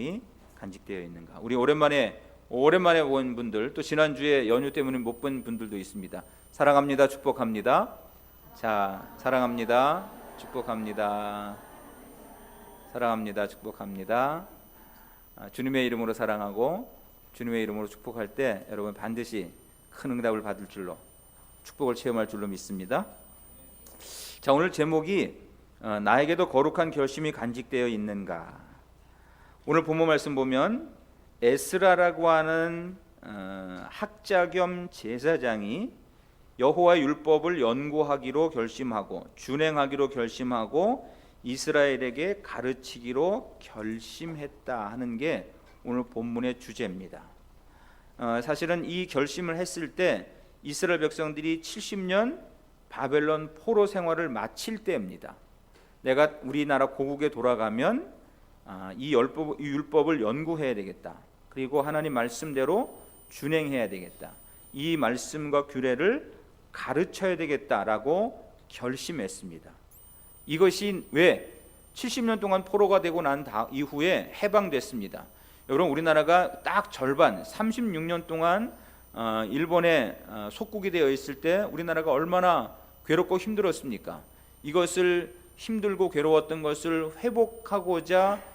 결심이 간직되어 있는가? 우리 오랜만에 온 분들, 또 지난주에 연휴 때문에 못 본 분들도 있습니다. 사랑합니다, 축복합니다. 자, 사랑합니다, 축복합니다. 사랑합니다, 축복합니다. 주님의 이름으로 사랑하고 주님의 이름으로 축복할 때 여러분 반드시 큰 응답을 받을 줄로, 축복을 체험할 줄로 믿습니다. 자, 오늘 제목이 나에게도 거룩한 결심이 간직되어 있는가. 오늘 본문 말씀 보면 에스라라고 하는 학자 겸 제사장이 여호와의 율법을 연구하기로 결심하고 준행하기로 결심하고 이스라엘에게 가르치기로 결심했다 하는 게 오늘 본문의 주제입니다. 사실은 이 결심을 했을 때 이스라엘 백성들이 70년 바벨론 포로 생활을 마칠 때입니다. 내가 우리나라 고국에 돌아가면 이 율법을 연구해야 되겠다. 그리고 하나님 말씀대로 준행해야 되겠다. 이 말씀과 규례를 가르쳐야 되겠다라고 결심했습니다. 이것이 왜 70년 동안 포로가 되고 난 이후에 해방됐습니다. 여러분, 우리나라가 딱 절반 36년 동안 일본의 속국이 되어 있을 때 우리나라가 얼마나 괴롭고 힘들었습니까? 이것을 힘들고 괴로웠던 것을 회복하고자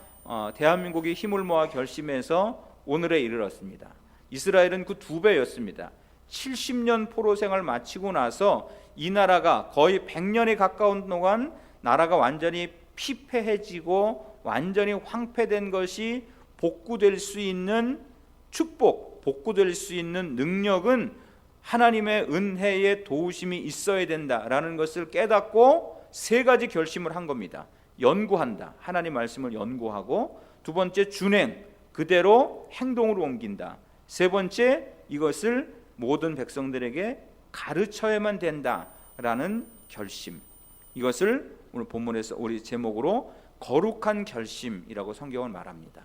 대한민국이 힘을 모아 결심해서 오늘에 이르렀습니다. 이스라엘은 그 2배였습니다. 70년 포로 생활 마치고 나서 이 나라가 거의 100년에 가까운 동안 나라가 완전히 피폐해지고 완전히 황폐된 것이 복구될 수 있는 축복, 복구될 수 있는 능력은 하나님의 은혜의 도우심이 있어야 된다라는 것을 깨닫고 3가지 결심을 한 겁니다. 연구한다, 하나님 말씀을 연구하고, 2번째 준행, 그대로 행동으로 옮긴다, 3번째 이것을 모든 백성들에게 가르쳐야만 된다라는 결심. 이것을 오늘 본문에서 우리 제목으로 거룩한 결심이라고 성경은 말합니다.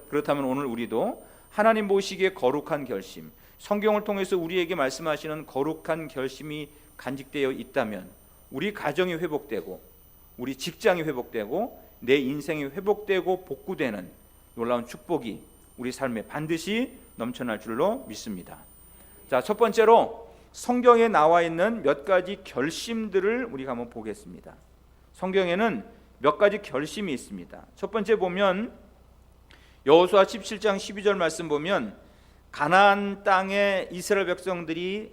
그렇다면 오늘 우리도 하나님 보시기에 거룩한 결심, 성경을 통해서 우리에게 말씀하시는 거룩한 결심이 간직되어 있다면 우리 가정이 회복되고 우리 직장이 회복되고 내 인생이 회복되고 복구되는 놀라운 축복이 우리 삶에 반드시 넘쳐날 줄로 믿습니다. 자, 첫 번째로 성경에 나와 있는 몇 가지 결심들을 우리가 한번 보겠습니다. 성경에는 몇 가지 결심이 있습니다. 첫 번째 보면 여호수아 17장 12절 말씀 보면 가나안 땅에 이스라엘 백성들이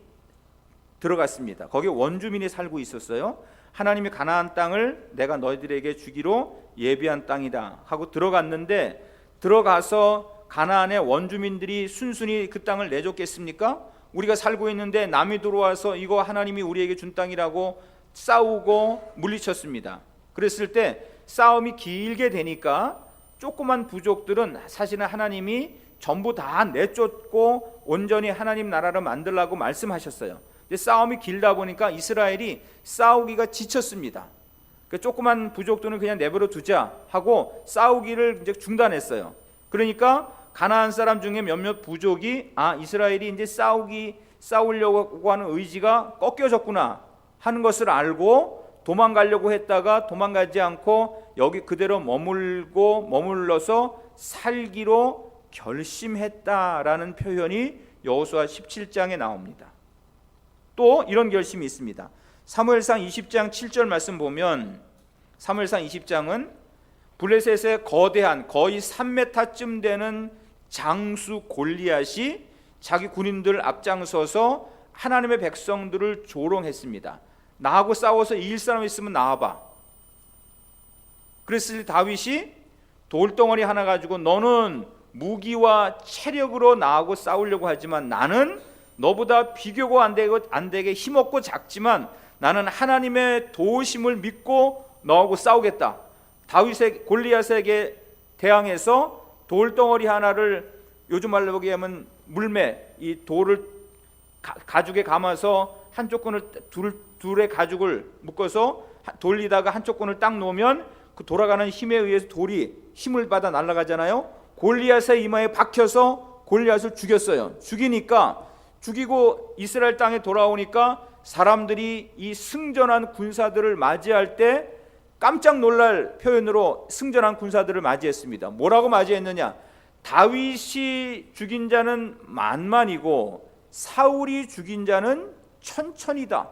들어갔습니다. 거기 원주민이 살고 있었어요. 하나님이 가나안 땅을 내가 너희들에게 주기로 예비한 땅이다 하고 들어갔는데, 들어가서 가나안의 원주민들이 순순히 그 땅을 내줬겠습니까? 우리가 살고 있는데 남이 들어와서 이거 하나님이 우리에게 준 땅이라고 싸우고 물리쳤습니다. 그랬을 때 싸움이 길게 되니까 조그만 부족들은 사실은 하나님이 전부 다 내쫓고 온전히 하나님 나라를 만들라고 말씀하셨어요. 근데 싸움이 길다 보니까 이스라엘이 싸우기가 지쳤습니다. 그 조그만 부족들은 그냥 내버려 두자 하고 싸우기를 이제 중단했어요. 그러니까 가나안 사람 중에 몇몇 부족이 이스라엘이 이제 싸우려고 하는 의지가 꺾여졌구나 하는 것을 알고 도망가려고 했다가 도망가지 않고 여기 그대로 머물러서 살기로 결심했다라는 표현이 여호수아 17장에 나옵니다. 또 이런 결심이 있습니다. 사무엘상 20장 7절 말씀 보면, 사무엘상 20장은 블레셋의 거대한 거의 3m쯤 되는 장수 골리앗이 자기 군인들 앞장서서 하나님의 백성들을 조롱했습니다. 나하고 싸워서 이길 사람 있으면 나와봐. 그랬을 때 다윗이 돌덩어리 하나 가지고 너는 무기와 체력으로 나하고 싸우려고 하지만 나는 너보다 비교가 안 되게 힘없고 작지만 나는 하나님의 도우심을 믿고 너하고 싸우겠다. 다윗의 골리앗에게 대항해서 돌덩어리 하나를, 요즘 말로 하면 물매, 이 돌을 가죽에 감아서 한쪽 끈을 둘의 가죽을 묶어서 돌리다가 한쪽 끈을 딱 놓으면 그 돌아가는 힘에 의해서 돌이 힘을 받아 날아가잖아요. 골리앗의 이마에 박혀서 골리앗을 죽였어요. 죽이고 이스라엘 땅에 돌아오니까 사람들이 이 승전한 군사들을 맞이할 때 깜짝 놀랄 표현으로 승전한 군사들을 맞이했습니다. 뭐라고 맞이했느냐? 다윗이 죽인 자는 만만이고 사울이 죽인 자는 천천이다.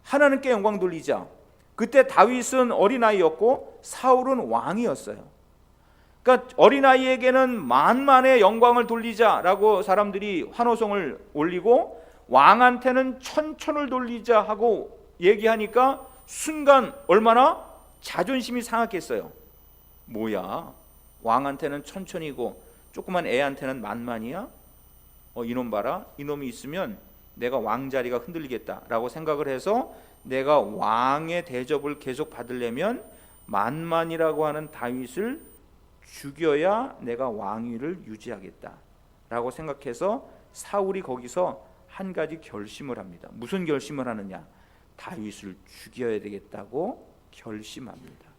하나님께 영광 돌리자. 그때 다윗은 어린아이였고 사울은 왕이었어요. 그러니까 어린아이에게는 만만의 영광을 돌리자라고 사람들이 환호성을 올리고, 왕한테는 천천을 돌리자 하고 얘기하니까 순간 얼마나 자존심이 상했겠어요. 뭐야, 왕한테는 천천이고 조그만 애한테는 만만이야? 이놈 봐라, 이놈이 있으면 내가 왕자리가 흔들리겠다라고 생각을 해서 내가 왕의 대접을 계속 받으려면 만만이라고 하는 다윗을 죽여야 내가 왕위를 유지하겠다라고 생각해서 사울이 거기서 한 가지 결심을 합니다. 무슨 결심을 하느냐? 다윗을 죽여야 되겠다고 결심합니다.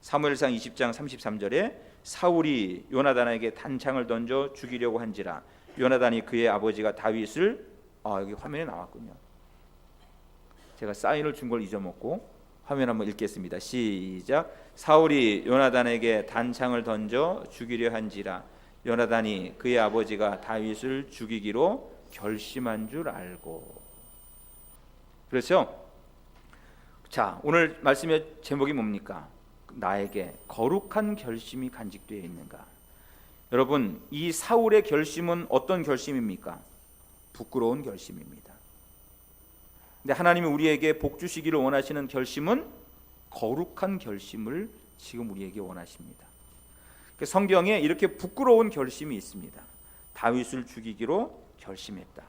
사무엘상 20장 33절에 사울이 요나단에게 단창을 던져 죽이려고 한지라 요나단이 그의 아버지가 다윗을, 여기 화면에 나왔군요. 제가 사인을 준 걸 잊어먹고 화면 한번 읽겠습니다. 시작. 사울이 요나단에게 단창을 던져 죽이려 한지라 요나단이 그의 아버지가 다윗을 죽이기로 결심한 줄 알고. 그렇죠? 자, 오늘 말씀의 제목이 뭡니까? 나에게 거룩한 결심이 간직되어 있는가? 여러분, 이 사울의 결심은 어떤 결심입니까? 부끄러운 결심입니다. 근데 하나님이 우리에게 복 주시기를 원하시는 결심은 거룩한 결심을 지금 우리에게 원하십니다. 성경에 이렇게 부끄러운 결심이 있습니다. 다윗을 죽이기로 결심했다.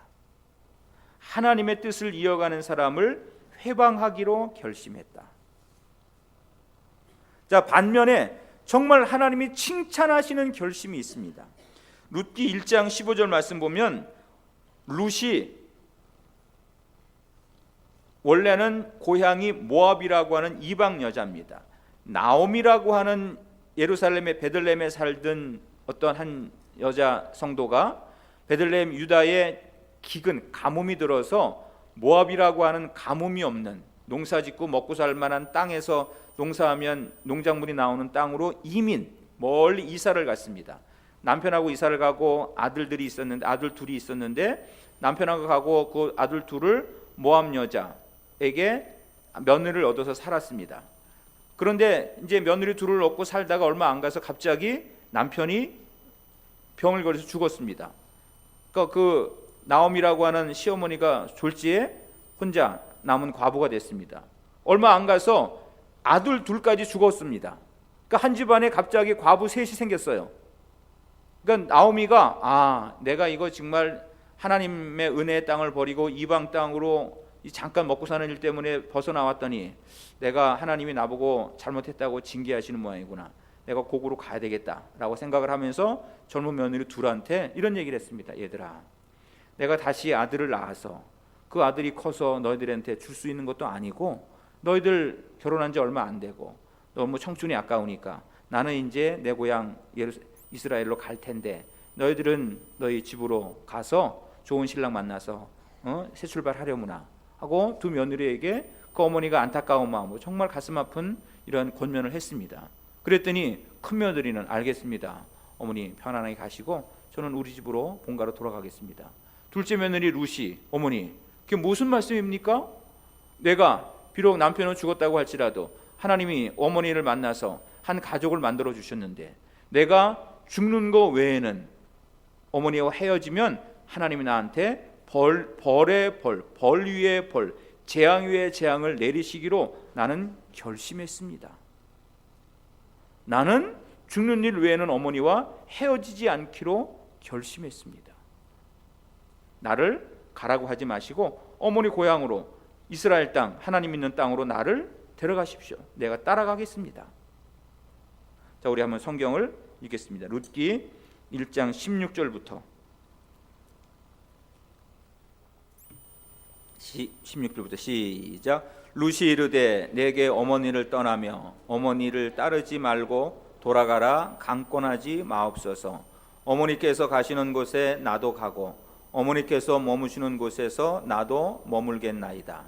하나님의 뜻을 이어가는 사람을 회방하기로 결심했다. 자, 반면에 정말 하나님이 칭찬하시는 결심이 있습니다. 룻기 1장 15절 말씀 보면 룻이 원래는 고향이 모압이라고 하는 이방 여자입니다. 나옴이라고 하는 예루살렘의 베들레헴에 살던 어떤 한 여자 성도가 베들레헴 유다의 기근 가뭄이 들어서 모압이라고 하는 가뭄이 없는 농사짓고 먹고 살 만한 땅에서 농사하면 농작물이 나오는 땅으로 이민 멀리 이사를 갔습니다. 남편하고 이사를 가고 아들 둘이 있었는데 남편하고 가고 그 아들 둘을 모압 여자에게 며느리를 얻어서 살았습니다. 그런데 이제 며느리 둘을 얻고 살다가 얼마 안 가서 갑자기 남편이 병을 걸려서 죽었습니다. 그러니까 그 나옴이라고 하는 시어머니가 졸지에 혼자 남은 과부가 됐습니다. 얼마 안 가서 아들 둘까지 죽었습니다. 그러니까 한 집안에 갑자기 과부 셋이 생겼어요. 그러니까 나오미가 내가 이거 정말 하나님의 은혜의 땅을 버리고 이방 땅으로 잠깐 먹고 사는 일 때문에 벗어나왔더니 내가 하나님이 나보고 잘못했다고 징계하시는 모양이구나. 내가 고국으로 가야 되겠다라고 생각을 하면서 젊은 며느리 둘한테 이런 얘기를 했습니다. 얘들아, 내가 다시 아들을 낳아서 그 아들이 커서 너희들한테 줄 수 있는 것도 아니고 너희들 결혼한 지 얼마 안 되고 너무 청춘이 아까우니까 나는 이제 내 고향 이스라엘로 갈 텐데 너희들은 너희 집으로 가서 좋은 신랑 만나서 새 출발하려무나 하고 두 며느리에게 그 어머니가 안타까운 마음으로 정말 가슴 아픈 이런 권면을 했습니다. 그랬더니 큰 며느리는 알겠습니다. 어머니 편안하게 가시고 저는 우리 집으로 본가로 돌아가겠습니다. 둘째 며느리 룻이 어머니 그게 무슨 말씀입니까? 내가 비록 남편은 죽었다고 할지라도 하나님이 어머니를 만나서 한 가족을 만들어 주셨는데 내가 죽는 거 외에는 어머니와 헤어지면 하나님이 나한테 벌의 벌 위에 벌, 재앙 위에 재앙을 내리시기로 나는 결심했습니다. 나는 죽는 일 외에는 어머니와 헤어지지 않기로 결심했습니다. 나를 가라고 하지 마시고 어머니 고향으로 이스라엘 땅, 하나님 믿는 땅으로 나를 데려가십시오. 내가 따라가겠습니다. 자, 우리 한번 성경을 읽겠습니다. 룻기 1장 16절부터 16절부터 시작. 룻이 이르되 내게 어머니를 떠나며 어머니를 따르지 말고 돌아가라 강권하지 마옵소서. 어머니께서 가시는 곳에 나도 가고 어머니께서 머무시는 곳에서 나도 머물겠나이다.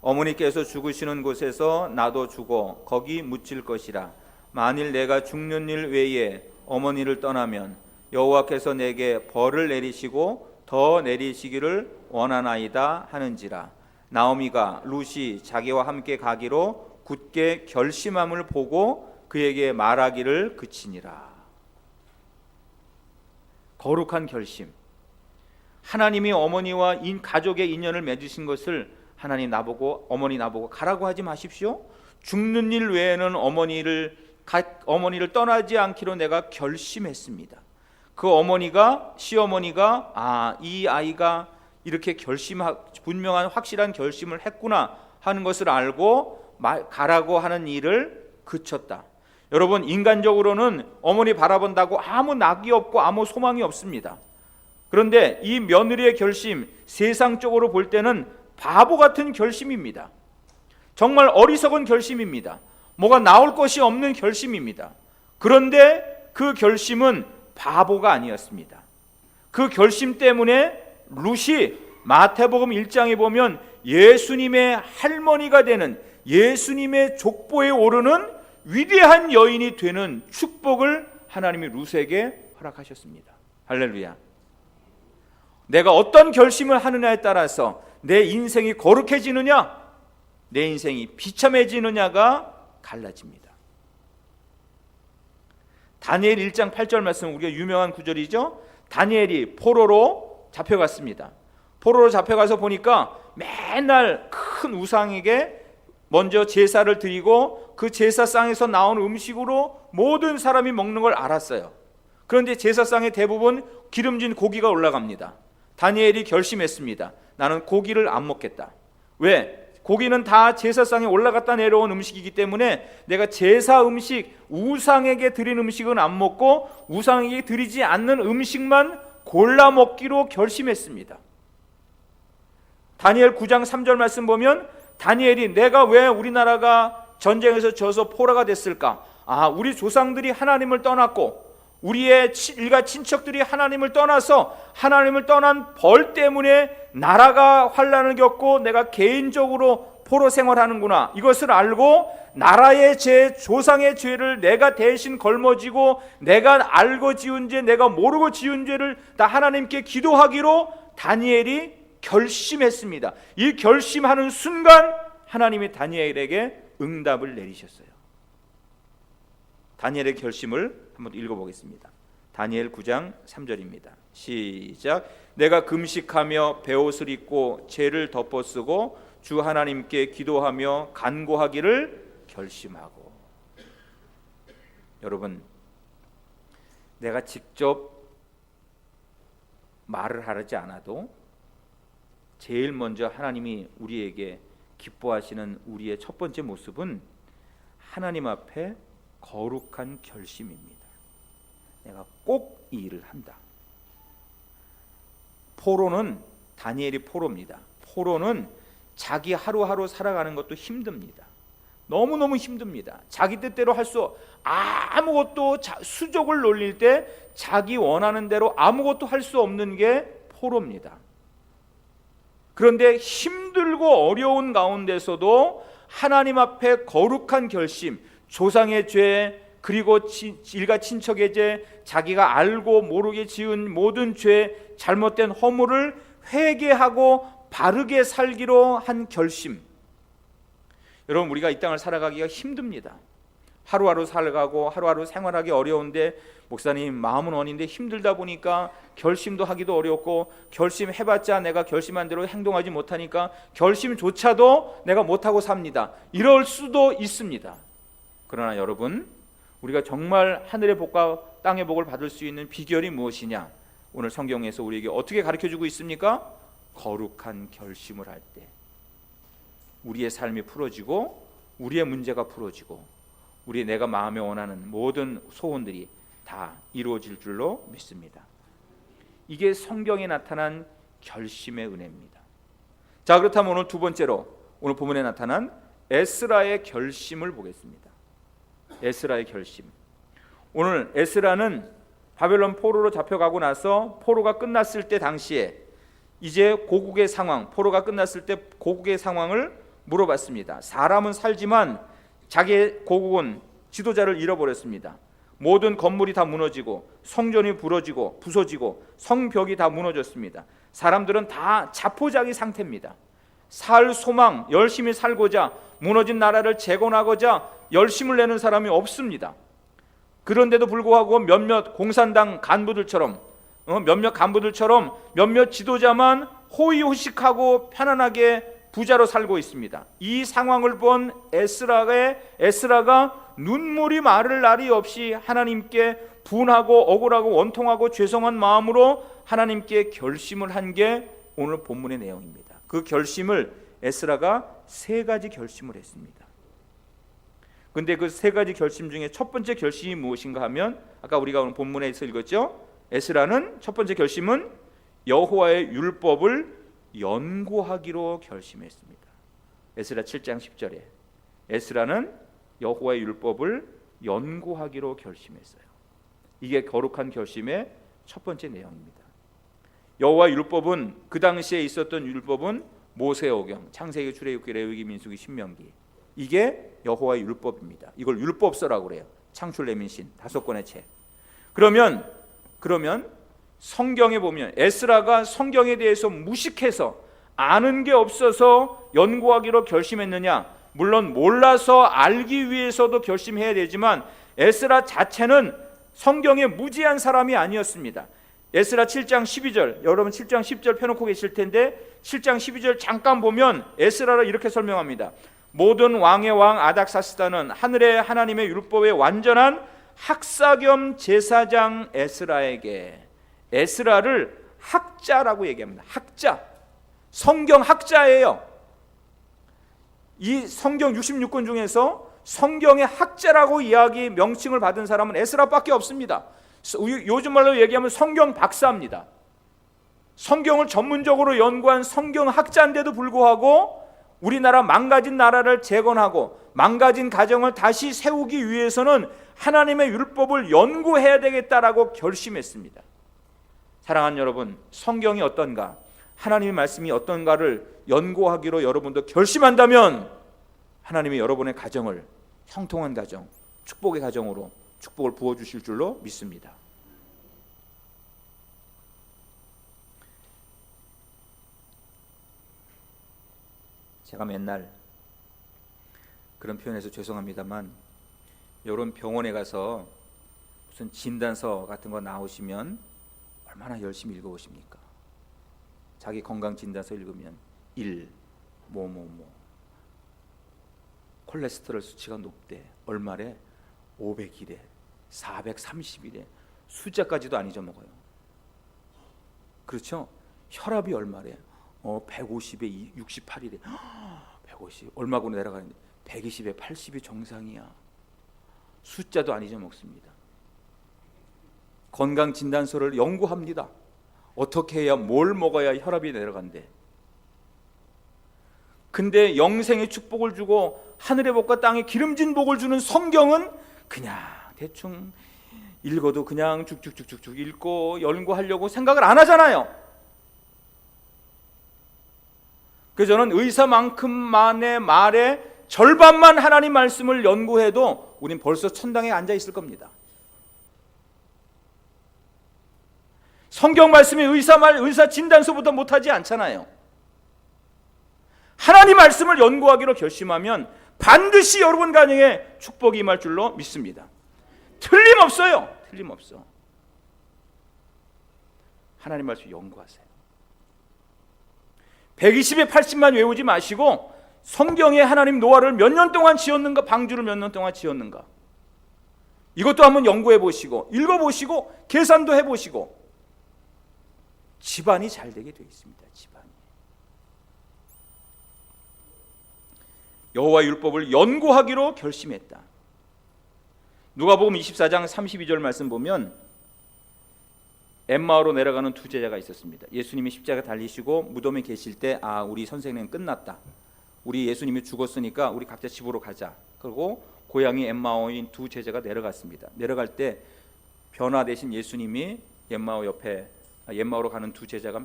어머니께서 죽으시는 곳에서 나도 죽어 거기 묻힐 것이라. 만일 내가 죽는 일 외에 어머니를 떠나면 여호와께서 내게 벌을 내리시고 더 내리시기를 원하나이다 하는지라. 나오미가 룻이 자기와 함께 가기로 굳게 결심함을 보고 그에게 말하기를 그치니라. 거룩한 결심. 하나님이 어머니와 가족의 인연을 맺으신 것을 하나님 나보고, 어머니 나보고 가라고 하지 마십시오. 죽는 일 외에는 어머니를 떠나지 않기로 내가 결심했습니다. 그 어머니가, 시어머니가 이 아이가 이렇게 분명한 확실한 결심을 했구나 하는 것을 알고 가라고 하는 일을 그쳤다. 여러분, 인간적으로는 어머니 바라본다고 아무 낙이 없고 아무 소망이 없습니다. 그런데 이 며느리의 결심, 세상적으로 볼 때는 바보 같은 결심입니다. 정말 어리석은 결심입니다. 뭐가 나올 것이 없는 결심입니다. 그런데 그 결심은 바보가 아니었습니다. 그 결심 때문에 룻이 마태복음 1장에 보면 예수님의 할머니가 되는, 예수님의 족보에 오르는 위대한 여인이 되는 축복을 하나님이 룻에게 허락하셨습니다. 할렐루야. 내가 어떤 결심을 하느냐에 따라서 내 인생이 거룩해지느냐, 내 인생이 비참해지느냐가 갈라집니다. 다니엘 1장 8절 말씀, 우리가 유명한 구절이죠. 다니엘이 포로로 잡혀갔습니다. 포로로 잡혀가서 보니까 맨날 큰 우상에게 먼저 제사를 드리고 그 제사상에서 나온 음식으로 모든 사람이 먹는 걸 알았어요. 그런데 제사상에 대부분 기름진 고기가 올라갑니다. 다니엘이 결심했습니다. 나는 고기를 안 먹겠다. 왜? 고기는 다 제사상에 올라갔다 내려온 음식이기 때문에 내가 제사 음식, 우상에게 드린 음식은 안 먹고 우상에게 드리지 않는 음식만 골라 먹기로 결심했습니다. 다니엘 9장 3절 말씀 보면 다니엘이 내가 왜 우리나라가 전쟁에서 져서 포로가 됐을까? 우리 조상들이 하나님을 떠났고 우리의 일가 친척들이 하나님을 떠나서 하나님을 떠난 벌 때문에 나라가 환난을 겪고 내가 개인적으로 포로 생활하는구나. 이것을 알고 나라의 죄, 조상의 죄를 내가 대신 걸머지고 내가 알고 지은 죄, 내가 모르고 지은 죄를 다 하나님께 기도하기로 다니엘이 결심했습니다. 이 결심하는 순간 하나님이 다니엘에게 응답을 내리셨어요. 다니엘의 결심을 한번 읽어보겠습니다. 다니엘 9장 3절입니다. 시작. 내가 금식하며 베옷을 입고 죄를 덮어쓰고 주 하나님께 기도하며 간구하기를 결심하고. 여러분, 내가 직접 말을 하지 않아도 제일 먼저 하나님이 우리에게 기뻐하시는 우리의 첫 번째 모습은 하나님 앞에 거룩한 결심입니다. 내가 꼭 이 일을 한다. 포로는, 다니엘이 포로입니다. 포로는 자기 하루하루 살아가는 것도 힘듭니다. 너무너무 힘듭니다. 자기 뜻대로 할 수, 아무것도 수족을 놀릴 때 자기 원하는 대로 아무것도 할 수 없는 게 포로입니다. 그런데 힘들고 어려운 가운데서도 하나님 앞에 거룩한 결심, 조상의 죄, 그리고 일가 친척의 죄, 자기가 알고 모르게 지은 모든 죄, 잘못된 허물을 회개하고 바르게 살기로 한 결심. 여러분, 우리가 이 땅을 살아가기가 힘듭니다. 하루하루 살아가고 하루하루 생활하기 어려운데, 목사님 마음은 원인데 힘들다 보니까 결심도 하기도 어렵고, 결심해봤자 내가 결심한 대로 행동하지 못하니까 결심조차도 내가 못하고 삽니다. 이럴 수도 있습니다. 그러나 여러분, 우리가 정말 하늘의 복과 땅의 복을 받을 수 있는 비결이 무엇이냐? 오늘 성경에서 우리에게 어떻게 가르쳐주고 있습니까? 거룩한 결심을 할 때 우리의 삶이 풀어지고 우리의 문제가 풀어지고 내가 마음에 원하는 모든 소원들이 다 이루어질 줄로 믿습니다. 이게 성경에 나타난 결심의 은혜입니다. 자, 그렇다면 오늘 두 번째로 오늘 본문에 나타난 에스라의 결심을 보겠습니다. 에스라의 결심. 오늘 에스라는 바벨론 포로로 잡혀가고 나서 포로가 끝났을 때 당시에 이제 고국의 상황, 포로가 끝났을 때 고국의 상황을 물어봤습니다. 사람은 살지만 자기의 고국은 지도자를 잃어버렸습니다. 모든 건물이 다 무너지고 성전이 부서지고 성벽이 다 무너졌습니다. 사람들은 다 자포자기 상태입니다. 살 소망, 열심히 살고자 무너진 나라를 재건하고자 열심을 내는 사람이 없습니다. 그런데도 불구하고 몇몇 공산당 간부들처럼 몇몇 지도자만 호의호식하고 편안하게 부자로 살고 있습니다. 이 상황을 본 에스라가 눈물이 마를 날이 없이 하나님께 분하고 억울하고 원통하고 죄송한 마음으로 하나님께 결심을 한 게 오늘 본문의 내용입니다. 그 결심을 에스라가 3가지 결심을 했습니다. 근데 그 3가지 결심 중에 첫 번째 결심이 무엇인가 하면 아까 우리가 오늘 본문에서 읽었죠. 에스라는 첫 번째 결심은 여호와의 율법을 연구하기로 결심했습니다. 에스라 7장 10절에 에스라는 여호와의 율법을 연구하기로 결심했어요. 이게 거룩한 결심의 첫 번째 내용입니다. 여호와의 율법은 그 당시에 있었던 율법은 모세오경, 창세기, 출애굽기, 레위기, 민수기, 신명기, 이게 여호와의 율법입니다. 이걸 율법서라고 그래요. 창출, 레민신 5권의 책. 그러면 성경에 보면 에스라가 성경에 대해서 무식해서 아는 게 없어서 연구하기로 결심했느냐? 물론 몰라서 알기 위해서도 결심해야 되지만 에스라 자체는 성경에 무지한 사람이 아니었습니다. 에스라 7장 12절, 여러분 7장 10절 펴놓고 계실 텐데 7장 12절 잠깐 보면 에스라를 이렇게 설명합니다. 모든 왕의 왕 아닥사스다는 하늘의 하나님의 율법의 완전한 학사 겸 제사장 에스라에게, 에스라를 학자라고 얘기합니다. 학자, 성경 학자예요. 이 성경 66권 중에서 성경의 학자라고 이야기 명칭을 받은 사람은 에스라밖에 없습니다. 요즘 말로 얘기하면 성경 박사입니다. 성경을 전문적으로 연구한 성경 학자인데도 불구하고 우리나라 망가진 나라를 재건하고 망가진 가정을 다시 세우기 위해서는 하나님의 율법을 연구해야 되겠다라고 결심했습니다. 사랑하는 여러분, 성경이 어떤가, 하나님의 말씀이 어떤가를 연구하기로 여러분도 결심한다면 하나님이 여러분의 가정을 형통한 가정, 축복의 가정으로 축복을 부어주실 줄로 믿습니다. 제가 맨날 그런 표현해서 죄송합니다만 이런 병원에 가서 무슨 진단서 같은 거 나오시면 얼마나 열심히 읽어보십니까? 자기 건강 진단서 읽으면 1, 콜레스테롤 수치가 높대, 얼마래? 500이래, 430이래, 숫자까지도 안 잊어먹어요. 그렇죠? 혈압이 얼마래? 150에 68이래. 150 얼마고 내려가는데 120에 80이 정상이야. 숫자도 안 잊어먹습니다. 건강진단서를 연구합니다. 어떻게 해야, 뭘 먹어야 혈압이 내려간대. 근데 영생의 축복을 주고 하늘의 복과 땅의 기름진 복을 주는 성경은 그냥 대충 읽어도 그냥 쭉쭉쭉쭉 읽고 연구하려고 생각을 안 하잖아요. 그래서 저는 의사만큼만의 말의 절반만 하나님 말씀을 연구해도 우린 벌써 천당에 앉아 있을 겁니다. 성경 말씀이 의사 진단서보다 못하지 않잖아요. 하나님 말씀을 연구하기로 결심하면 반드시 여러분 가정에 축복이 임할 줄로 믿습니다. 틀림없어요. 틀림없어. 하나님 말씀 연구하세요. 120에 80만 외우지 마시고 성경에 하나님 노아를 몇 년 동안 지었는가, 방주를 몇 년 동안 지었는가, 이것도 한번 연구해 보시고 읽어보시고 계산도 해보시고 집안이 잘 되게 되어 있습니다. 집안이. 여호와 율법을 연구하기로 결심했다. 누가복음 24장 32절 말씀 보면 엠마오로 내려가는 2 제자가 있었습니다. 예수님이 십자가 달리시고 무덤에 계실 때 우리 선생님 끝났다. 우리 예수님이 죽었으니까 우리 각자 집으로 가자. 그리고 고향이 엠마오인 2 제자가 내려갔습니다. 내려갈 때 변화되신 예수님이 엠마오 옆에, 엠마오로 가는 2 제자가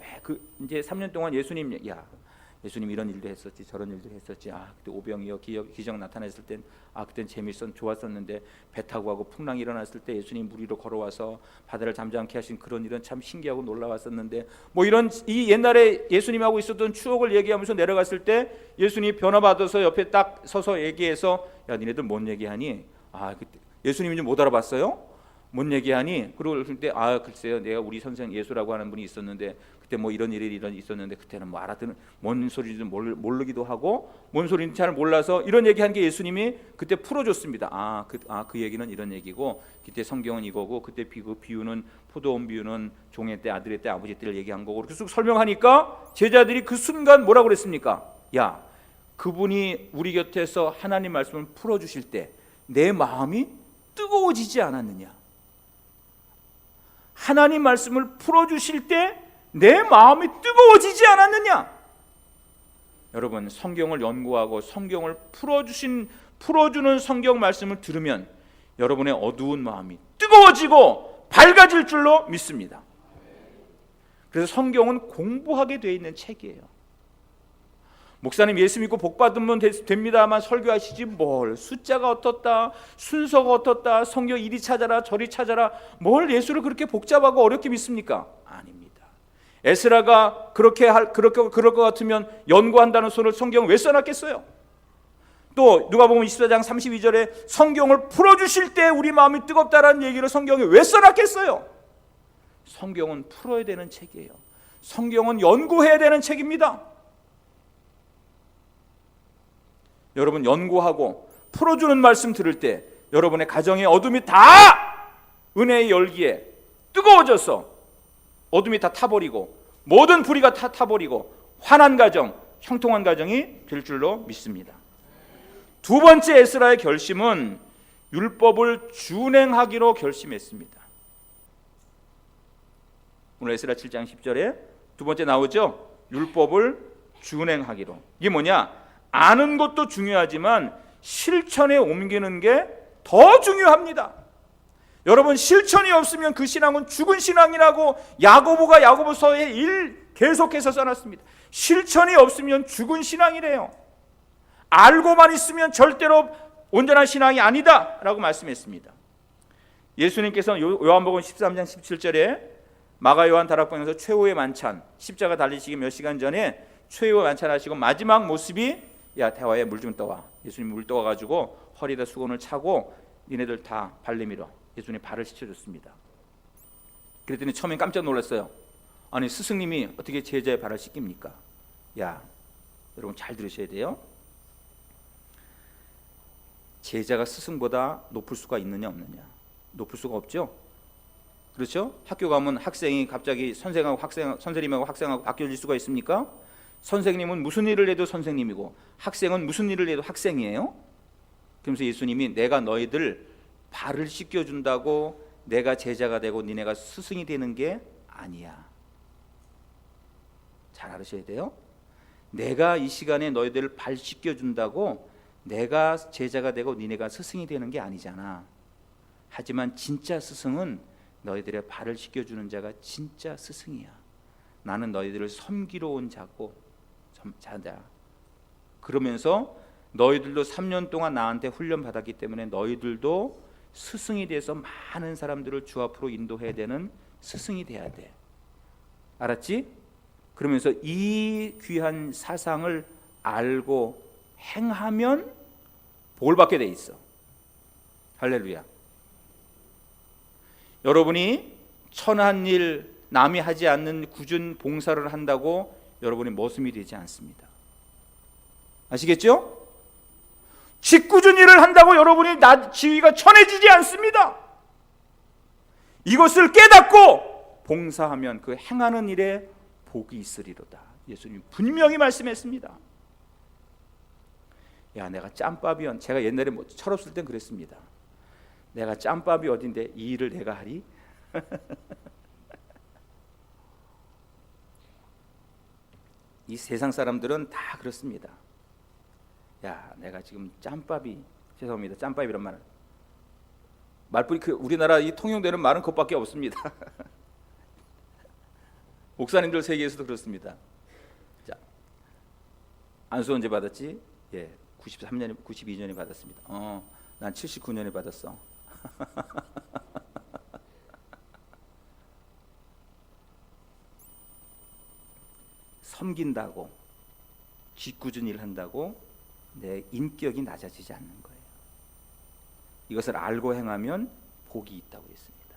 이제 3년 동안 예수님, 야 예수님 이런 일도 했었지, 저런 일도 했었지. 그때 오병이어 기적 나타났을 땐 그땐 좋았었는데, 배 타고 가고 풍랑이 일어났을 때 예수님 물 위로 걸어와서 바다를 잠잠케 하신 그런 일은 참 신기하고 놀라웠었는데, 이런 이 옛날에 예수님하고 있었던 추억을 얘기하면서 내려갔을 때 예수님이 변화받아서 옆에 딱 서서 얘기해서, 야 니네들 뭔 얘기하니? 그때 예수님이 좀 못 알아봤어요? 뭔 얘기하니? 그러고 그때 글쎄요, 내가 우리 선생 예수라고 하는 분이 있었는데 그때 이런 일이 있었는데 그때는 알아듣는, 뭔 소리인지 모르기도 하고 뭔 소리인지 잘 몰라서 이런 얘기한 게 예수님이 그때 풀어줬습니다. 그 얘기는 이런 얘기고, 그때 성경은 이거고, 그때 비유는 포도원 비유는 종의 때, 아들의 때, 아버지 때를 얘기한 거고, 그렇게 쭉 설명하니까 제자들이 그 순간 뭐라고 그랬습니까? 야, 그분이 우리 곁에서 하나님 말씀을 풀어주실 때 내 마음이 뜨거워지지 않았느냐? 하나님 말씀을 풀어주실 때 내 마음이 뜨거워지지 않았느냐? 여러분, 성경을 연구하고 성경을 풀어주는 성경 말씀을 들으면 여러분의 어두운 마음이 뜨거워지고 밝아질 줄로 믿습니다. 그래서 성경은 공부하게 되어 있는 책이에요. 목사님 예수 믿고 복 받으면 됩니다만 설교하시지 뭘 숫자가 어떻다, 순서가 어떻다, 성경 이리 찾아라 저리 찾아라, 뭘 예수를 그렇게 복잡하고 어렵게 믿습니까? 아닙니다. 에스라가 그럴 것 같으면 연구한다는 소리를 성경을 왜 써놨겠어요? 또 누가복음 24장 32절에 성경을 풀어주실 때 우리 마음이 뜨겁다라는 얘기를 성경에 왜 써놨겠어요? 성경은 풀어야 되는 책이에요. 성경은 연구해야 되는 책입니다. 여러분, 연구하고 풀어주는 말씀 들을 때 여러분의 가정의 어둠이 다 은혜의 열기에 뜨거워져서 어둠이 다 타버리고 모든 불의가 다 타버리고 환한 가정, 형통한 가정이 될 줄로 믿습니다. 두 번째 에스라의 결심은 율법을 준행하기로 결심했습니다. 오늘 에스라 7장 10절에 두 번째 나오죠? 율법을 준행하기로. 이게 뭐냐? 아는 것도 중요하지만 실천에 옮기는 게 더 중요합니다. 여러분, 실천이 없으면 그 신앙은 죽은 신앙이라고 야고보가 야고보서에 계속해서 써놨습니다. 실천이 없으면 죽은 신앙이래요. 알고만 있으면 절대로 온전한 신앙이 아니다 라고 말씀했습니다. 예수님께서는 요한복음 13장 17절에 마가 요한 다락방에서 최후의 만찬, 십자가 달리시기 몇 시간 전에 최후의 만찬하시고 마지막 모습이, 야 대화에 물 좀 떠와. 예수님 물 떠와가지고 허리에다 수건을 차고 니네들 다 발 내밀어. 예수님 발을 씻겨줬습니다. 그랬더니 처음엔 깜짝 놀랐어요. 아니 스승님이 어떻게 제자의 발을 씻깁니까? 야 여러분 잘 들으셔야 돼요. 제자가 스승보다 높을 수가 있느냐 없느냐? 높을 수가 없죠. 그렇죠? 학교 가면 학생이 갑자기 선생님하고 학생하고 바뀌어질 수가 있습니까? 선생님은 무슨 일을 해도 선생님이고 학생은 무슨 일을 해도 학생이에요. 그러면서 예수님이 내가 너희들 발을 씻겨준다고 내가 제자가 되고 니네가 스승이 되는 게 아니야. 잘 알으셔야 돼요. 내가 이 시간에 너희들 발 씻겨준다고 내가 제자가 되고 니네가 스승이 되는 게 아니잖아. 하지만 진짜 스승은 너희들의 발을 씻겨주는 자가 진짜 스승이야. 나는 너희들을 섬기러 온 자고 자다. 그러면서 너희들도 3년 동안 나한테 훈련 받았기 때문에 너희들도 스승이 돼서 많은 사람들을 주 앞으로 인도해야 되는 스승이 돼야 돼. 알았지? 그러면서 이 귀한 사상을 알고 행하면 복 받게 돼 있어. 할렐루야. 여러분이 천한 일, 남이 하지 않는 굳은 봉사를 한다고 여러분이 머슴이 되지 않습니다. 아시겠죠? 짓궂은 일을 한다고 여러분이 지위가 천해지지 않습니다. 이것을 깨닫고 봉사하면 그 행하는 일에 복이 있으리로다. 예수님 분명히 말씀했습니다. 야 내가 짬밥이었. 제가 옛날에 철없을 땐 그랬습니다. 내가 짬밥이 어딘데 이 일을 내가 하리? 이 세상 사람들은 다 그렇습니다. 야 내가 지금 짬밥이, 죄송합니다, 짬밥이란 말뿐이 우리나라 이 통용되는 말은 그것밖에 없습니다. 목사님들 세계에서도 그렇습니다. 자, 안수 언제 받았지? 예, 93년에 92년에 받았습니다. 난 79년에 받았어. 섬긴다고, 짓궂은 일 한다고 내 인격이 낮아지지 않는 거예요. 이것을 알고 행하면 복이 있다고 했습니다.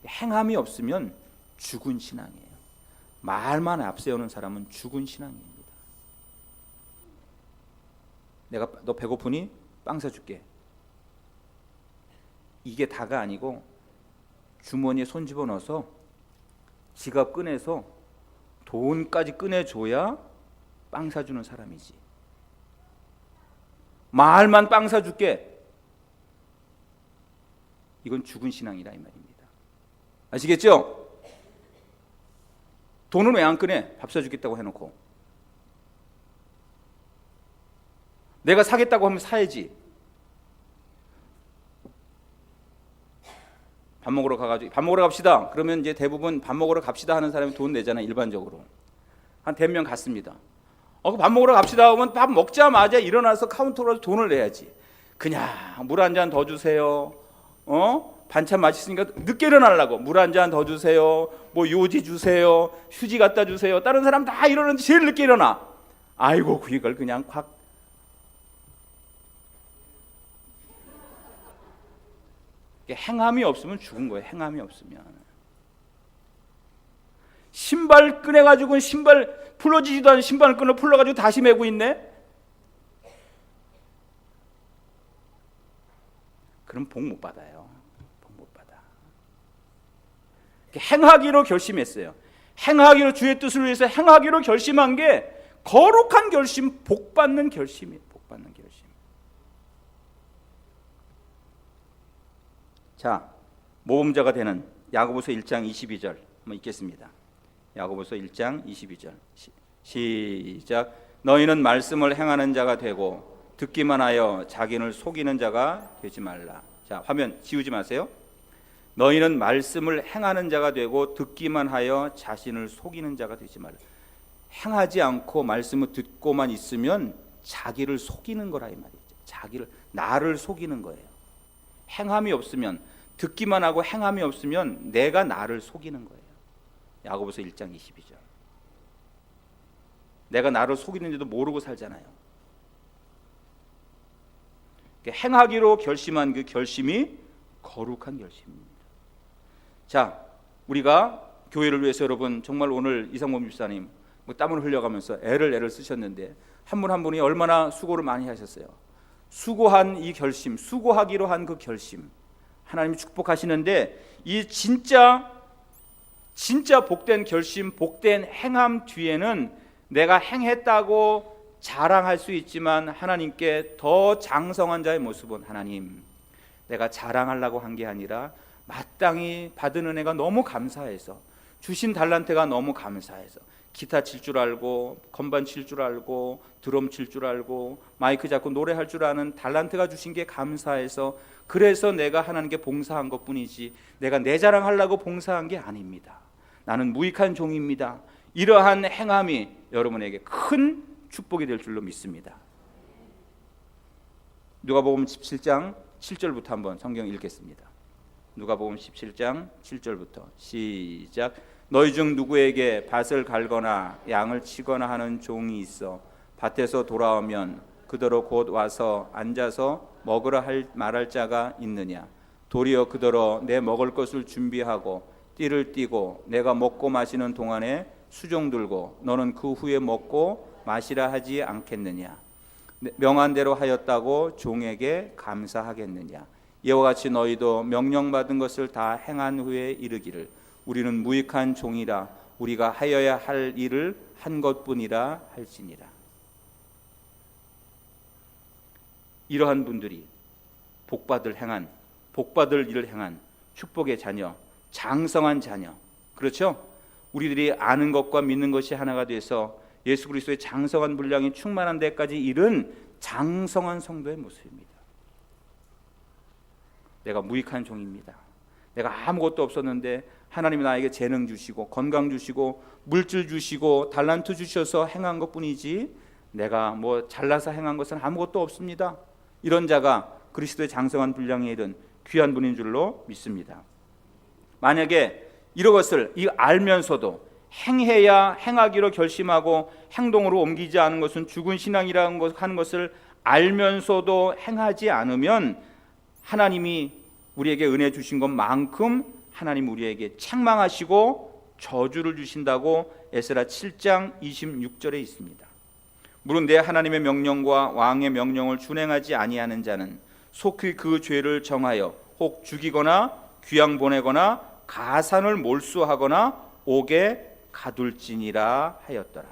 행함이 없으면 죽은 신앙이에요. 말만 앞세우는 사람은 죽은 신앙입니다. 내가 너 배고프니? 빵 사줄게. 이게 다가 아니고 주머니에 손 집어넣어서 지갑 꺼내서 돈까지 꺼내줘야 빵 사주는 사람이지. 말만 빵 사줄게. 이건 죽은 신앙이라 이 말입니다. 아시겠죠? 돈은 왜 안 꺼내? 밥 사주겠다고 해놓고. 내가 사겠다고 하면 사야지. 밥 먹으러 가가지고 밥 먹으러 갑시다. 그러면 이제 대부분 밥 먹으러 갑시다 하는 사람이 돈 내잖아요. 일반적으로 한 100명 갔습니다. 밥 먹으러 갑시다 하면 밥 먹자마자 일어나서 카운터로 돈을 내야지. 그냥 물 한 잔 더 주세요. 반찬 맛있으니까 늦게 일어나려고 물 한 잔 더 주세요. 뭐 요지 주세요. 휴지 갖다 주세요. 다른 사람 다 일어나는데 제일 늦게 일어나. 아이고 그걸 그냥 확 행함이 없으면 죽은 거예요. 행함이 없으면. 신발 꺼내가지고 신발 풀어지지도 않은 신발을 끊어 풀러가지고 다시 메고 있네. 그럼 복 못 받아요. 복 못 받아. 행하기로 결심했어요. 행하기로 주의 뜻을 위해서 행하기로 결심한 게 거룩한 결심, 복 받는 결심이에요. 복 받는 결심. 자, 모범자가 되는 야고보서 1장 22절 한번 읽겠습니다. 야고보서 1장 22절 시작. 너희는 말씀을 행하는 자가 되고 듣기만 하여 자기를 속이는 자가 되지 말라. 자, 화면 지우지 마세요. 너희는 말씀을 행하는 자가 되고 듣기만 하여 자신을 속이는 자가 되지 말라. 행하지 않고 말씀을 듣고만 있으면 자기를 속이는 거라 이 말이죠. 나를 속이는 거예요. 행함이 없으면, 듣기만 하고 행함이 없으면 내가 나를 속이는 거예요. 야고보서 1장 22절. 내가 나를 속이는지도 모르고 살잖아요. 행하기로 결심한 그 결심이 거룩한 결심입니다. 자, 우리가 교회를 위해서 여러분 정말 오늘 이상범 집사님 땀을 흘려가면서 애를 쓰셨는데 한 분 한 분이 얼마나 수고를 많이 하셨어요. 수고한 이 결심, 수고하기로 한 그 결심, 하나님이 축복하시는데 이 진짜 복된 결심, 복된 행함 뒤에는 내가 행했다고 자랑할 수 있지만 하나님께 더 장성한 자의 모습은 하나님, 내가 자랑하려고 한 게 아니라 마땅히 받은 은혜가 너무 감사해서, 주신 달란트가 너무 감사해서, 기타 칠 줄 알고 건반 칠 줄 알고 드럼 칠 줄 알고 마이크 잡고 노래할 줄 아는 달란트가 주신 게 감사해서, 그래서 내가 하나님께 봉사한 것뿐이지 내가 내 자랑하려고 봉사한 게 아닙니다. 나는 무익한 종입니다. 이러한 행함이 여러분에게 큰 축복이 될 줄로 믿습니다. 누가복음 17장 7절부터 한번 성경 읽겠습니다. 누가복음 17장 7절부터 시작. 너희 중 누구에게 밭을 갈거나 양을 치거나 하는 종이 있어 밭에서 돌아오면 그대로 곧 와서 앉아서 먹으라 말할 자가 있느냐? 도리어 그대로 내 먹을 것을 준비하고 띠를 띠고 내가 먹고 마시는 동안에 수종 들고 너는 그 후에 먹고 마시라 하지 않겠느냐? 명한 대로 하였다고 종에게 감사하겠느냐? 이와 같이 너희도 명령받은 것을 다 행한 후에 이르기를 우리는 무익한 종이라 우리가 하여야 할 일을 한 것뿐이라 할지니라. 이러한 분들이 복받을 일을 행한 축복의 자녀, 장성한 자녀, 그렇죠? 우리들이 아는 것과 믿는 것이 하나가 돼서 예수 그리스도의 장성한 분량이 충만한 데까지 이른 장성한 성도의 모습입니다. 내가 무익한 종입니다. 내가 아무것도 없었는데 하나님이 나에게 재능 주시고 건강 주시고 물질 주시고 달란트 주셔서 행한 것뿐이지 내가 뭐 잘나서 행한 것은 아무것도 없습니다. 이런 자가 그리스도의 장성한 분량에 이른 귀한 분인 줄로 믿습니다. 만약에 이런 것을 알면서도 행해야 행하기로 결심하고 행동으로 옮기지 않은 것은 죽은 신앙이라는 하는 것을 알면서도 행하지 않으면 하나님이 우리에게 은혜 주신 것만큼 하나님 우리에게 책망하시고 저주를 주신다고 에스라 7장 26절에 있습니다. 물은 내 하나님의 명령과 왕의 명령을 준행하지 아니하는 자는 속히 그 죄를 정하여 혹 죽이거나 귀양 보내거나 가산을 몰수하거나 옥에 가둘지니라 하였더라.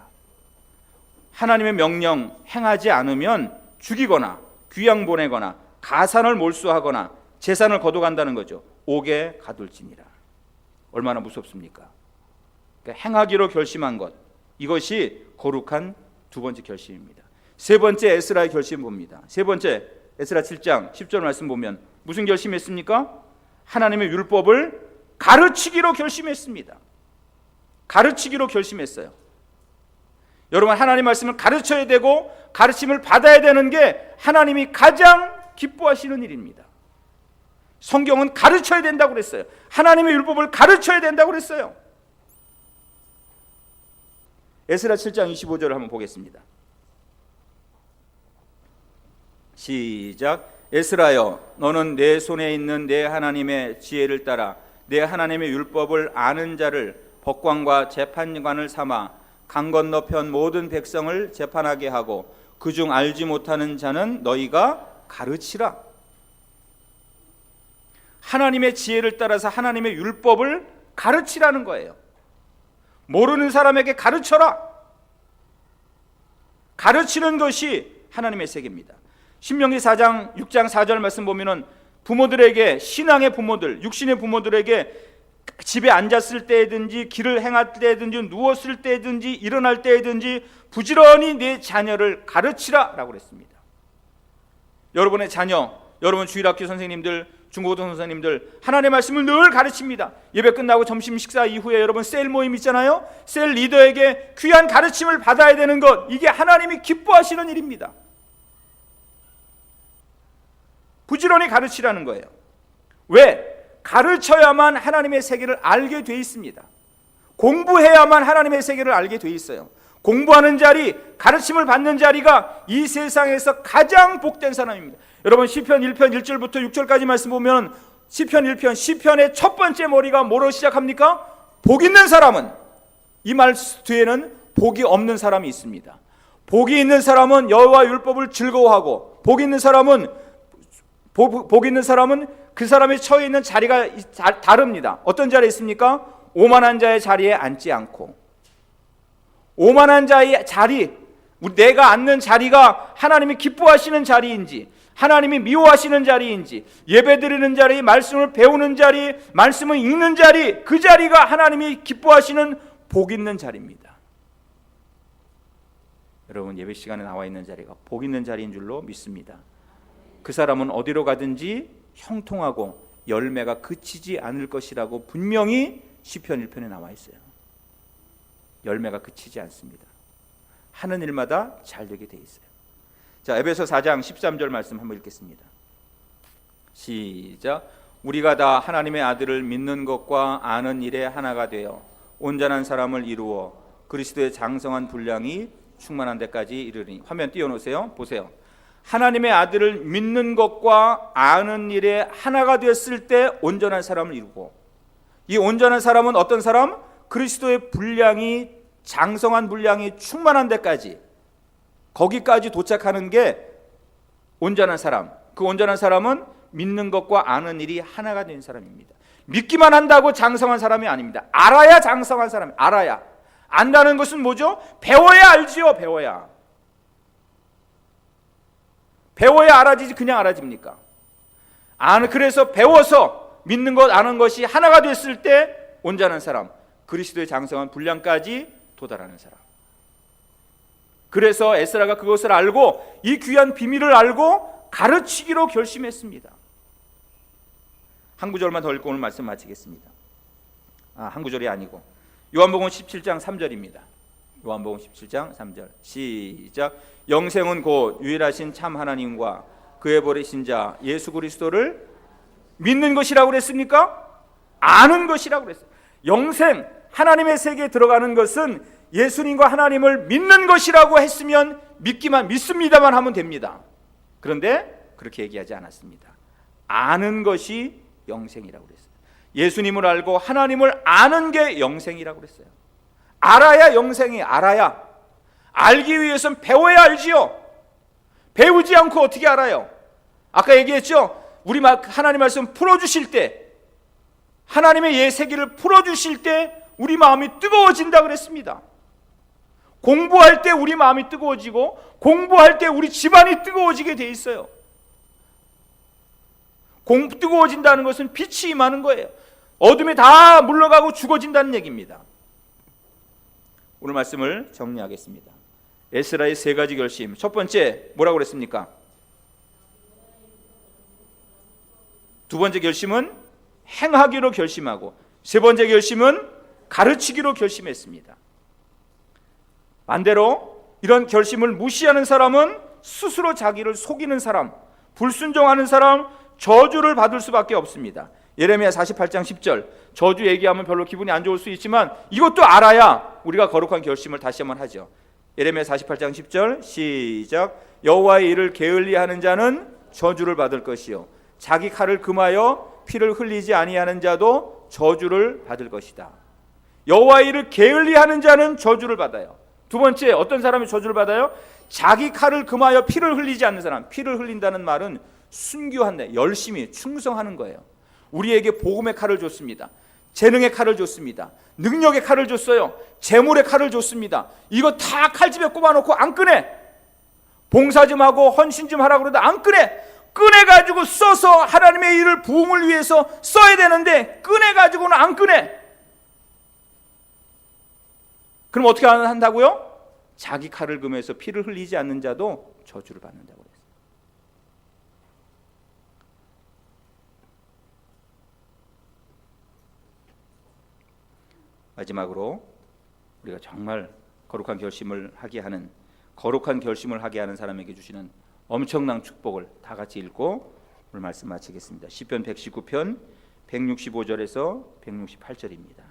하나님의 명령 행하지 않으면 죽이거나 귀양 보내거나 가산을 몰수하거나 재산을 거둬간다는 거죠. 옥에 가둘지니라. 얼마나 무섭습니까? 그러니까 행하기로 결심한 것, 이것이 거룩한 두 번째 결심입니다. 세 번째 에스라의 결심 봅니다. 세 번째 에스라 7장 10절 말씀 보면 무슨 결심했습니까? 하나님의 율법을 가르치기로 결심했습니다. 가르치기로 결심했어요. 여러분, 하나님 말씀을 가르쳐야 되고 가르침을 받아야 되는 게 하나님이 가장 기뻐하시는 일입니다. 성경은 가르쳐야 된다고 그랬어요. 하나님의 율법을 가르쳐야 된다고 그랬어요. 에스라 7장 25절을 한번 보겠습니다. 시작. 에스라여, 너는 내 손에 있는 내 하나님의 지혜를 따라 내 하나님의 율법을 아는 자를 법관과 재판관을 삼아 강 건너편 모든 백성을 재판하게 하고 그중 알지 못하는 자는 너희가 가르치라. 하나님의 지혜를 따라서 하나님의 율법을 가르치라는 거예요. 모르는 사람에게 가르쳐라. 가르치는 것이 하나님의 세계입니다. 신명기 4장 6장 4절 말씀 보면은 부모들에게, 신앙의 부모들, 육신의 부모들에게 집에 앉았을 때든지 길을 행할 때든지 누웠을 때든지 일어날 때든지 부지런히 내 자녀를 가르치라 라고 그랬습니다. 여러분의 자녀, 여러분 주일학교 선생님들, 중고등 선생님들 하나님의 말씀을 늘 가르칩니다. 예배 끝나고 점심 식사 이후에 여러분 셀 모임 있잖아요. 셀 리더에게 귀한 가르침을 받아야 되는 것, 이게 하나님이 기뻐하시는 일입니다. 부지런히 가르치라는 거예요. 왜? 가르쳐야만 하나님의 세계를 알게 돼 있습니다. 공부해야만 하나님의 세계를 알게 돼 있어요. 공부하는 자리, 가르침을 받는 자리가 이 세상에서 가장 복된 사람입니다. 여러분 시편 1편 1절부터 6절까지 말씀 보면 시편 1편, 시편의 첫 번째 머리가 뭐로 시작합니까? 복 있는 사람은, 이 말 뒤에는 복이 없는 사람이 있습니다. 복이 있는 사람은 여호와 율법을 즐거워하고, 복 있는 사람은 그 사람이 처해 있는 자리가 다릅니다. 어떤 자리에 있습니까? 오만한 자의 자리에 앉지 않고, 오만한 자의 자리, 내가 앉는 자리가 하나님이 기뻐하시는 자리인지, 하나님이 미워하시는 자리인지, 예배드리는 자리, 말씀을 배우는 자리, 말씀을 읽는 자리, 그 자리가 하나님이 기뻐하시는 복 있는 자리입니다. 여러분 예배 시간에 나와 있는 자리가 복 있는 자리인 줄로 믿습니다. 그 사람은 어디로 가든지 형통하고 열매가 그치지 않을 것이라고 분명히 시편 1편에 나와 있어요. 열매가 그치지 않습니다. 하는 일마다 잘 되게 돼 있어요. 자, 에베소 4장 13절 말씀 한번 읽겠습니다. 시작. 우리가 다 하나님의 아들을 믿는 것과 아는 일에 하나가 되어 온전한 사람을 이루어 그리스도의 장성한 분량이 충만한 데까지 이르리니. 화면 띄워놓으세요. 보세요. 하나님의 아들을 믿는 것과 아는 일에 하나가 되었을 때 온전한 사람을 이루고, 이 온전한 사람은 어떤 사람? 그리스도의 분량이, 장성한 분량이 충만한 데까지, 거기까지 도착하는 게 온전한 사람. 그 온전한 사람은 믿는 것과 아는 일이 하나가 된 사람입니다. 믿기만 한다고 장성한 사람이 아닙니다. 알아야 장성한 사람이. 알아야. 안다는 것은 뭐죠? 배워야 알지요. 배워야 알아지지 그냥 알아집니까? 그래서 배워서 믿는 것, 아는 것이 하나가 됐을 때 온전한 사람, 그리스도의 장성한 분량까지 도달하는 사람. 그래서 에스라가 그것을 알고, 이 귀한 비밀을 알고 가르치기로 결심했습니다. 한 구절만 더 읽고 오늘 말씀 마치겠습니다. 한 구절이 아니고 요한복음 17장 3절입니다. 요한복음 17장 3절 시작. 영생은 곧 유일하신 참 하나님과 그의 버리신 자 예수 그리스도를 믿는 것이라고 그랬습니까? 아는 것이라고 그랬어요. 영생, 하나님의 세계에 들어가는 것은 예수님과 하나님을 믿는 것이라고 했으면 믿습니다만 하면 됩니다. 그런데 그렇게 얘기하지 않았습니다. 아는 것이 영생이라고 그랬어요. 예수님을 알고 하나님을 아는 게 영생이라고 그랬어요. 알아야 영생이, 알아야. 알기 위해서는 배워야 알지요. 배우지 않고 어떻게 알아요? 아까 얘기했죠? 우리 하나님 말씀 풀어주실 때, 하나님의 예세기를 풀어주실 때 우리 마음이 뜨거워진다 그랬습니다. 공부할 때 우리 마음이 뜨거워지고 공부할 때 우리 집안이 뜨거워지게 돼 있어요. 뜨거워진다는 것은 빛이 임하는 거예요. 어둠이 다 물러가고 죽어진다는 얘기입니다. 오늘 말씀을 정리하겠습니다. 에스라의 세 가지 결심. 첫 번째 뭐라고 그랬습니까? 두 번째 결심은 행하기로 결심하고, 세 번째 결심은 가르치기로 결심했습니다. 반대로 이런 결심을 무시하는 사람은 스스로 자기를 속이는 사람, 불순종하는 사람, 저주를 받을 수밖에 없습니다. 예레미야 48장 10절, 저주 얘기하면 별로 기분이 안 좋을 수 있지만 이것도 알아야 우리가 거룩한 결심을 다시 한번 하죠. 예레미야 48장 10절 시작. 여호와의 일을 게을리하는 자는 저주를 받을 것이요 자기 칼을 금하여 피를 흘리지 아니하는 자도 저주를 받을 것이다. 여호와의 일을 게을리하는 자는 저주를 받아요. 두 번째, 어떤 사람이 저주를 받아요? 자기 칼을 금하여 피를 흘리지 않는 사람. 피를 흘린다는 말은 순교한다, 열심히 충성하는 거예요. 우리에게 복음의 칼을 줬습니다. 재능의 칼을 줬습니다. 능력의 칼을 줬어요. 재물의 칼을 줬습니다. 이거 다 칼집에 꼽아놓고 안 꺼내. 봉사 좀 하고 헌신 좀 하라고 그러다 안 꺼내. 꺼내가지고 써서 하나님의 일을 부흥을 위해서 써야 되는데 꺼내가지고는 안 꺼내. 그럼 어떻게 한다고요? 자기 칼을 금해서 피를 흘리지 않는 자도 저주를 받는다고 그랬어요. 마지막으로 우리가 정말 거룩한 결심을 하게 하는 사람에게 주시는 엄청난 축복을 다 같이 읽고 오늘 말씀 마치겠습니다. 시편 119편 165절에서 168절입니다.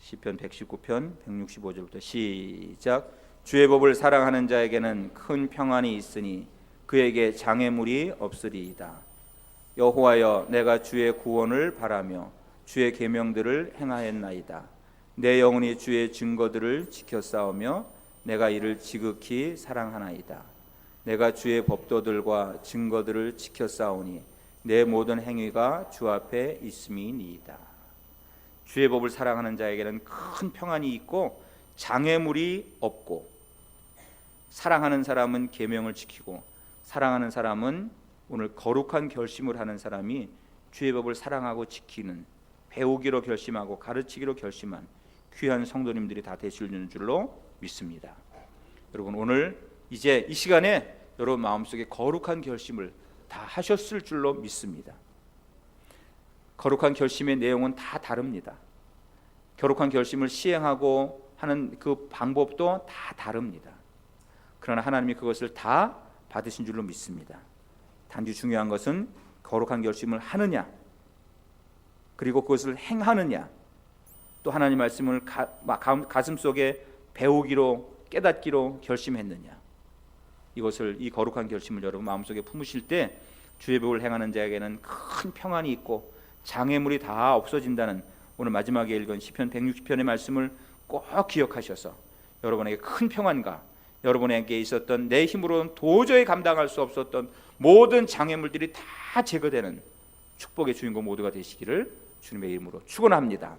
시편 119편 165절부터 시작. 주의 법을 사랑하는 자에게는 큰 평안이 있으니 그에게 장애물이 없으리이다. 여호와여, 내가 주의 구원을 바라며 주의 계명들을 행하였나이다. 내 영혼이 주의 증거들을 지켜 싸우며 내가 이를 지극히 사랑하나이다. 내가 주의 법도들과 증거들을 지켜 싸우니 내 모든 행위가 주 앞에 있음이니이다. 주의 법을 사랑하는 자에게는 큰 평안이 있고 장애물이 없고, 사랑하는 사람은 계명을 지키고, 사랑하는 사람은 오늘 거룩한 결심을 하는 사람이 주의 법을 사랑하고 지키는, 배우기로 결심하고 가르치기로 결심한 귀한 성도님들이 다 되시는 줄로 믿습니다. 여러분, 오늘 이제 이 시간에 여러분 마음속에 거룩한 결심을 다 하셨을 줄로 믿습니다. 거룩한 결심의 내용은 다 다릅니다. 거룩한 결심을 시행하고 하는 그 방법도 다 다릅니다. 그러나 하나님이 그것을 다 받으신 줄로 믿습니다. 단지 중요한 것은 거룩한 결심을 하느냐, 그리고 그것을 행하느냐, 또 하나님 말씀을 가슴 속에 배우기로, 깨닫기로 결심했느냐. 이것을, 이 거룩한 결심을 여러분 마음속에 품으실 때 주의 법을 행하는 자에게는 큰 평안이 있고 장애물이 다 없어진다는 오늘 마지막에 읽은 시편 160편의 말씀을 꼭 기억하셔서 여러분에게 큰 평안과 여러분에게 있었던 내 힘으로는 도저히 감당할 수 없었던 모든 장애물들이 다 제거되는 축복의 주인공 모두가 되시기를 주님의 이름으로 축원합니다.